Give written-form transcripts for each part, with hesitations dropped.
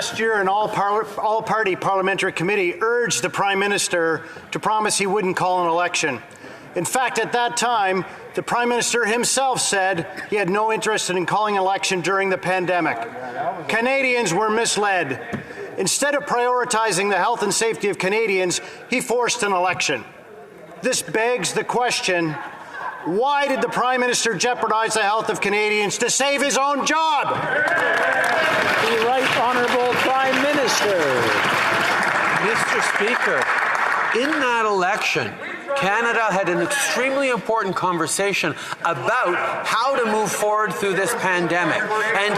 Last year, an all-party parliamentary committee urged the Prime Minister to promise he wouldn't call an election. In fact, at that time, the Prime Minister himself said he had no interest in calling an election during the pandemic. Canadians were misled. Instead of prioritizing the health and safety of Canadians, he forced an election. This begs the question, why did the Prime Minister jeopardize the health of Canadians to save his own job? The Right Honourable Prime Minister. Mr. Speaker, in that election, Canada had an extremely important conversation about how to move forward through this pandemic. And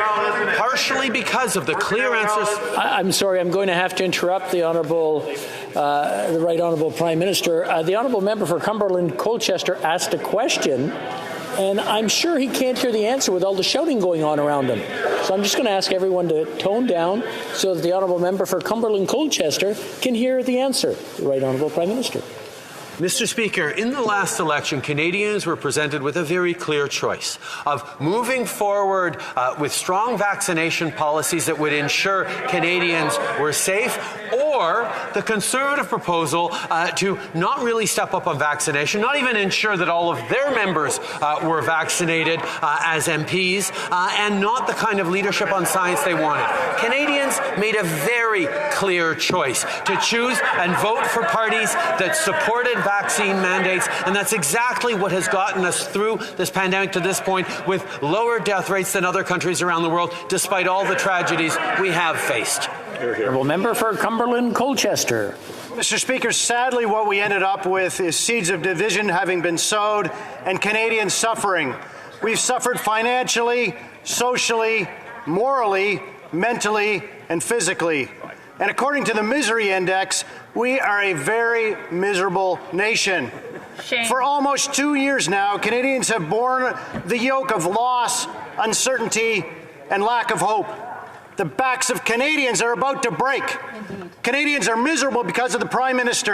partially because of the clear answers... I'm sorry, I'm going to have to interrupt the Right Honourable Prime Minister. The Honourable Member for Cumberland-Colchester asked a question, and I'm sure he can't hear the answer with all the shouting going on around him. So I'm just going to ask everyone to tone down so that the Honourable Member for Cumberland-Colchester can hear the answer. The Right Honourable Prime Minister. Mr. Speaker, in the last election, Canadians were presented with a very clear choice of moving forward with strong vaccination policies that would ensure Canadians were safe, or the Conservative proposal to not really step up on vaccination, not even ensure that all of their members were vaccinated as MPs, and not the kind of leadership on science they wanted. Canadians made a very clear choice to choose and vote for parties that supported vaccine mandates, and that's exactly what has gotten us through this pandemic to this point, with lower death rates than other countries around the world, despite all the tragedies we have faced. Honourable Member for Cumberland-Colchester. Mr. Speaker, sadly what we ended up with is seeds of division having been sowed and Canadians suffering. We've suffered financially, socially, morally, mentally, and physically. And according to the Misery Index, we are a very miserable nation. Shame. For almost 2 years now, Canadians have borne the yoke of loss, uncertainty, and lack of hope. The backs of Canadians are about to break. Indeed. Canadians are miserable because of the Prime Minister.